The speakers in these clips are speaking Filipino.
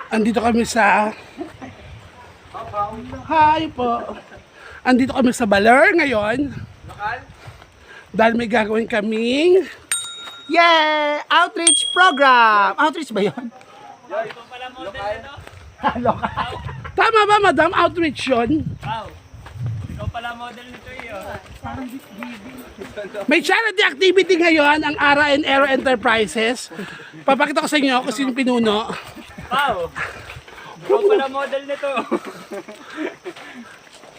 Andito kami sa... Hi po! Andito kami sa Baler ngayon. Dahil may gagawin kaming... Yeah! Outreach program! Outreach ba yun? Ito pala model nito. Lokal. Tama ba, madam? Outreach yun? Wow. Ikaw pala model nito iyo. May charity activity ngayon ang Ara and Era Enterprises. Papakita ko sa inyo kung sino pinuno. Wow. Ikaw pala model nito.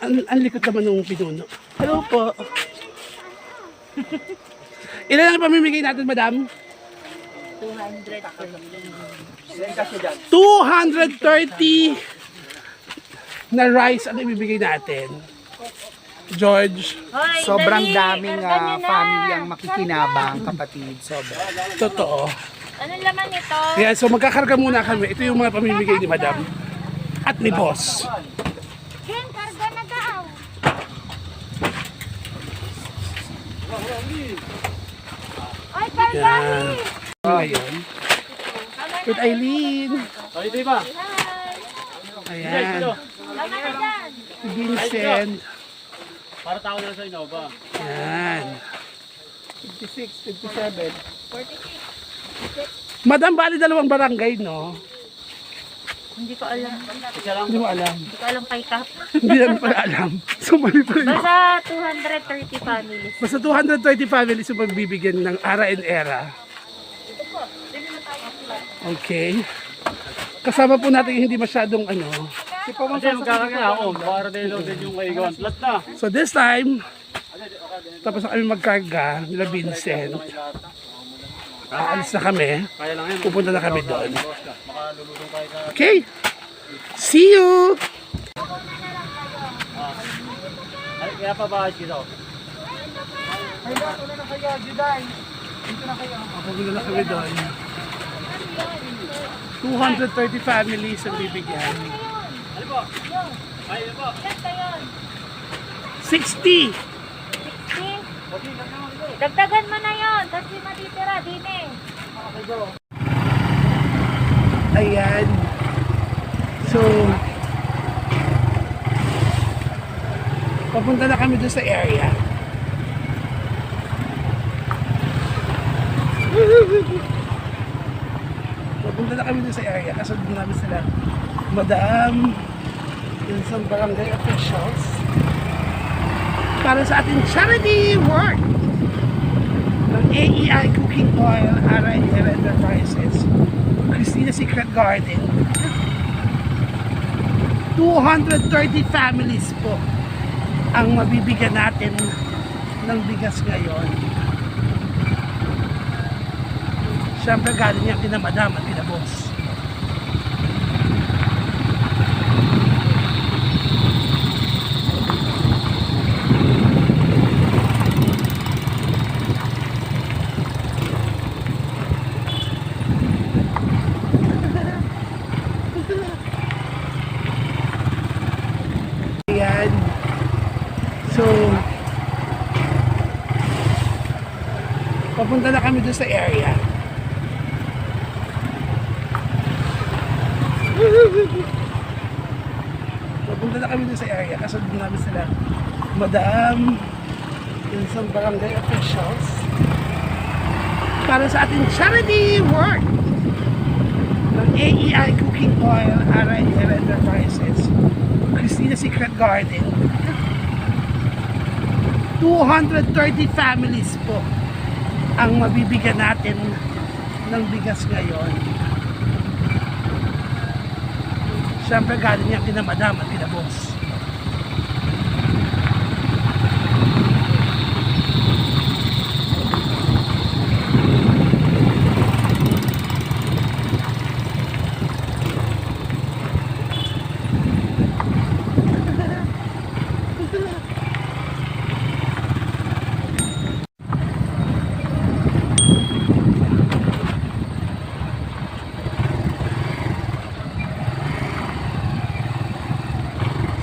Ang likot naman ng pinuno. Hello po. Ilan ang pamimigay natin, madam? 230 na rice ang ibibigay natin. George, Hoy, Sobrang dali, daming karga nyo na. family ang makikinabang, kapatid. Sobra. totoo. Anong laman nito? Kaya so magkakarga muna kami. Ito yung mga pamimigay ni madam. At ni boss. Ken, karga na daw. Ay, karga Yan. ni. Ngayon. With Eileen. O, ito ba? Ayan. Laman na dyan. Si Vincent. Para tao na sa Innova. Ayan. 56, 57. 46. Madam, bali dalawang barangay, no? Hindi ko alam. Isa lang. Hindi mo alam. Hindi ko alam kay Kap. Hindi namin pala alam. So, mali pa rin. Basta 230 families. Basta 230 families yung magbibigyan ng Ara and Era. Okay. Kasama po natin yung hindi masyadong ano. Kasi magkakaroon ako. Para din loaded yung kaigawan. Plus na. So this time, tapos na kami magkarga nila Vincent. Aalis na kami. Kaya lang yan. Pupunta na kami doon. Makalulutong kayo sa... Okay. See you! Ay, kaya pa ba kita? Pupunta na kami doon. 230 families ang bibigyan. Ano po? Ay, ano po? Ilan kayo? 60! 60? Dagdagan mo na yon. Kasi matitira din eh. Ayan. So, papunta na kami doon sa area. Papunta na kami doon sa area. Kasunod namin sila. Madam, yung sa barangay officials. Para sa ating charity work ng AEI Cooking Oil, Ara and Era Enterprises, Christina Secret Garden. 230 families po ang mabibigyan natin ng bigas ngayon. Siyempre galing yan kina madam at kina boss. Ayan. So, papunta na kami doon sa area. Papunta na kami doon sa area. Kasunod namin sila. Madam, yung sa barangay officials. Para sa ating charity work ng AEI Cooking Oil, Ara and Era Enterprises, Christina Secret Garden. 230 families po ang mabibigyan natin ng bigas ngayon. Siyempre galing yan kina madam at kina boss.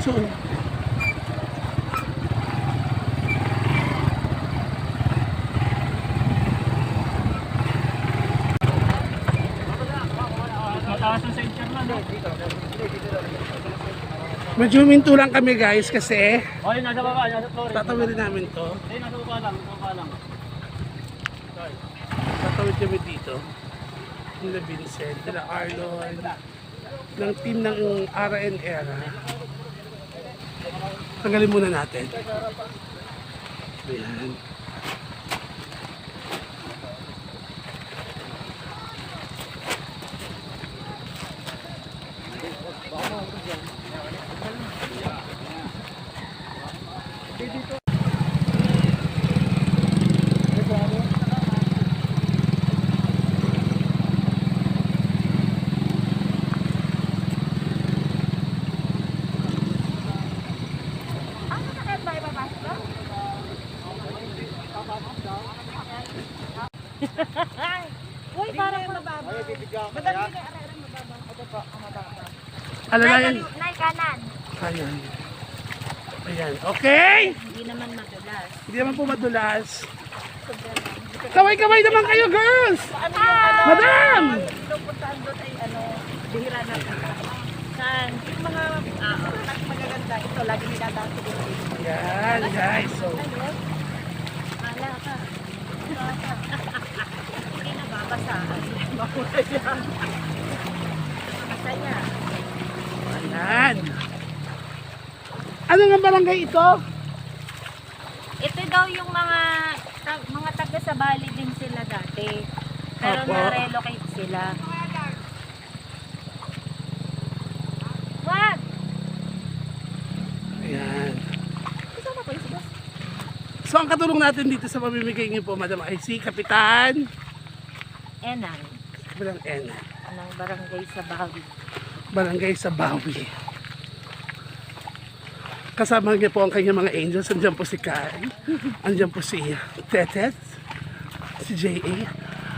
So, mataas ang center na, no? Medyo huminto lang kami guys kasi Oh, yun, nasa baba, nasa floor. tatawirin namin to. Ayun, nasa baba lang, nasa baba lang. Tatawid kami dito. Nila Vincent, nila Arnold, ng team ng RN Era. Tanggalin muna natin. Ayan. Uy, parang mababa. Alalayan. Nay, kanan. Ayan. Ayan. Okay? Hindi naman madulas. Hindi naman po madulas. Kaway-kaway naman kayo, girls! Madam! Pupuntahan doon ay bihira na. Saan? Yung mga mas magaganda, ito, lagi niladaan ko dito. Ayan, guys. So, Wala ka. Hindi nababasa. Makulay yan. Masaya. ayan. Ano nga barangay ito? Ito daw yung mga taga sa Bali din sila dati. Pero Opo. na-relocate sila. Wag! Ayan. So, ang katulong natin dito sa pamimigay niyo po, Madam, ay si Kapitan. Enan. Kapitan Ena. Ng barangay sa Bawi. Barangay sa Bawi. Kasama niya po ang kanyang mga angels. Andiyan po si Kai. Andiyan po si Tetet. Si J.A.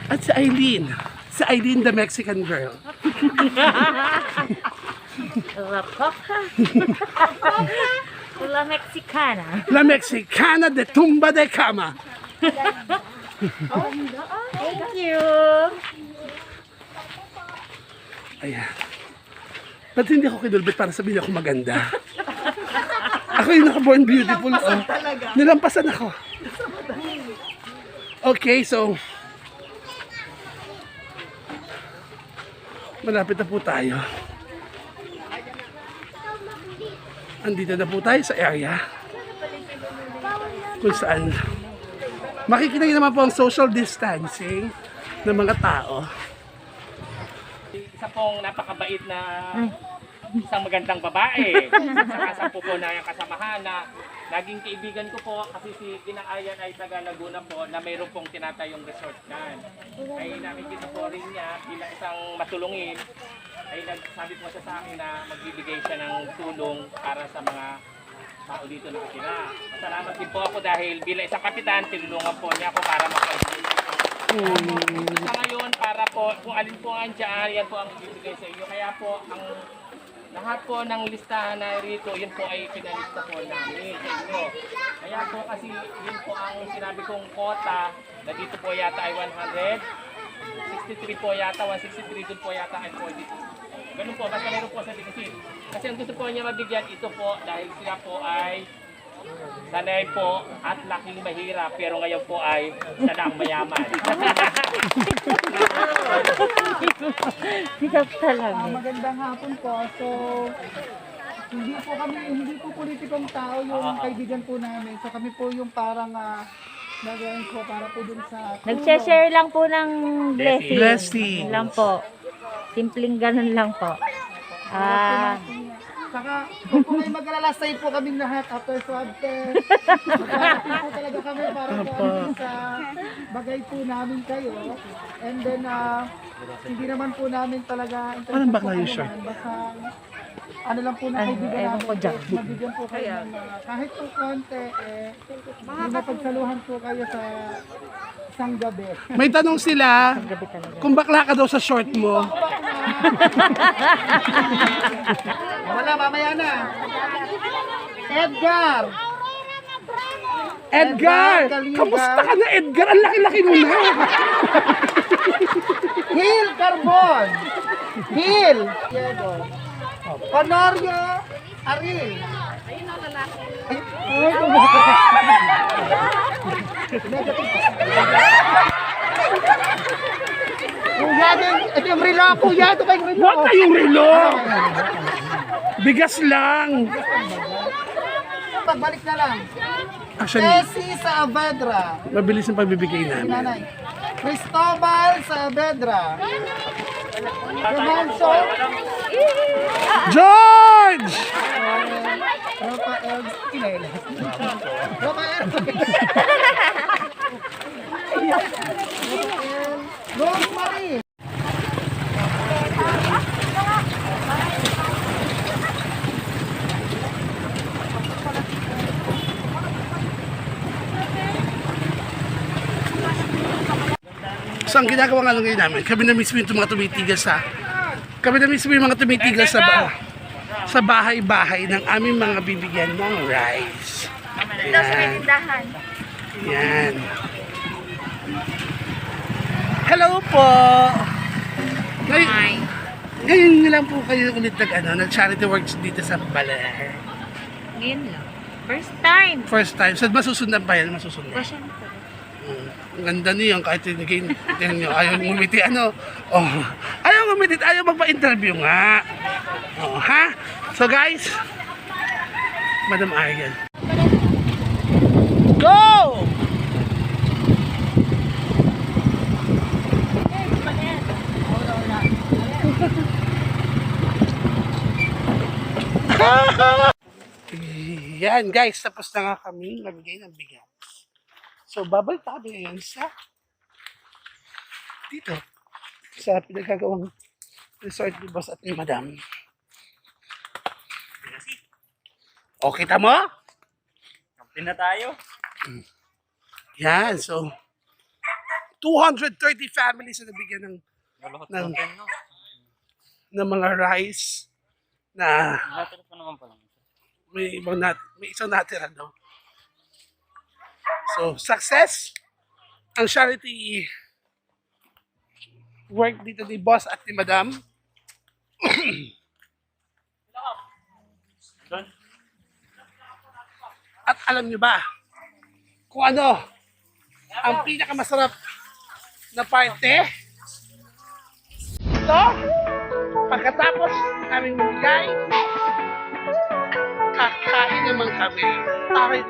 At si Eileen. Si Eileen, the Mexican girl. La Coca. La Mexicana. La Mexicana de Tumba de Cama. Thank you. Ayan. Ba't hindi ako kinulbit para sabihin ako maganda? Ako yung naka-born beautiful. Oh. Nilampasan ako. Okay, so malapit na po tayo. Andito na po tayo sa area kung saan makikita niyo naman po ang social distancing ng mga tao. Isa pong napakabait na isang magandang babae. Saka sampu po na yung kasamahan na naging kaibigan ko po kasi si Kinaayan ay taga Laguna po na mayroon pong tinatayong resort dyan. Ay nakikita po rin niya bilang isang matulungin ay nagsabi po siya sa akin na magbibigay siya ng tulong para sa mga tao dito na nakatira. Salamat din po ako dahil bilang isang kapitan, tinulungan po niya ako para makapagpapalito. Sa ngayon, para po, kung alin po ang dyan, yan po ang ibigay sa inyo. Kaya po, ang lahat po ng listahan na rito, yun po ay pinalista po namin sa inyo. Kaya po kasi yun po ang sinabi kong quota na dito po yata ay 163 po yata, 163 dun po yata ay 42. Ganun po, basta meron po sa dikit. Kasi ang gusto po niya mabigyan ito po dahil sila po ay sanay po at laking mahirap pero ngayon po ay sanang mayaman. Hirap talaga. Magandang hapon po. So, hindi po politikong tao yung kaibigan po namin. So, kami po yung parang nagayon po para po dun sa tulong. Nag-share lang po ng blessing. Blessing. Yun lang po. Simpleng ganun lang po. Saka, kung po may mag-alala, safe po kaming lahat after swab test. Magpapapin po talaga kami para po sa bagay po namin kayo. And then, hindi naman po namin talaga Anong bakla yung shirt? Basta, ano lang po na kaibigan ewan namin. ko dyan. Mabigyan po kayo ng kahit po konti, yung mapagsaluhan po kayo sa isang gabi. May tanong sila, Gabi talaga. kung bakla ka daw sa short mo. Wala, mamaya na. Edgar! Edgar! Edgar, Kamusta ka na, Edgar? Ang laki-laki mo na. Hill Carbon. Hill. Diego. Honorio Aril. Ayun ang lalaki. Kuya, ito yung relo. Kuya, ito kayong relo. Huwag kayong relo! Bigas lang! Pagbalik na lang. Actually, Tessie Saavedra. mabilis ang pagbibigay namin. Nanay. Cristobal Saavedra. Romanso. George! Ropa Elves. Kinailan. Ropa Elves. Rosemary. So ang ginagawa nga lang ngayon namin, kami na mismo yung mga tumitigas sa bahay-bahay ng aming mga bibigyan ng rice. Ito sa tindahan. Yan. Hello po! Ngayon nyo lang po kayo ulit nag-charity works dito sa Baler. Ngayon lang. First time. First time. So masusundan pa yan? Masusundan. Siyempre. Ang ganda niyan kahit tingin nyo ayaw ngumiti ayaw ngumiti, ayaw magpa-interview nga. Ha? So guys, Madam Ariel. Go! Yan guys, tapos na nga kami nabigay ng bigas. So, babalik na kami ngayon dito, sa pinagkagawang resort ni Boss at ni Madam. O, kita mo? Kampi na tayo. Yan, so, 230 families na nabigyan ng mga rice na Natira pa naman pala. may isang natira daw. So, success ang charity work dito ni Boss at ni Madam. At alam nyo ba kung ano ang pinakamasarap na parte? Ito, pagkatapos naming bigay, kakain naman kami. Bakit?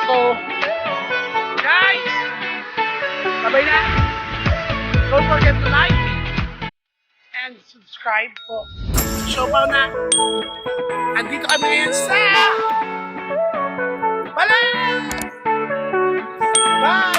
So, guys, sabay na. Don't forget to like and subscribe po. Siopaw na. Andito kami ngayon sa Baler! Bye!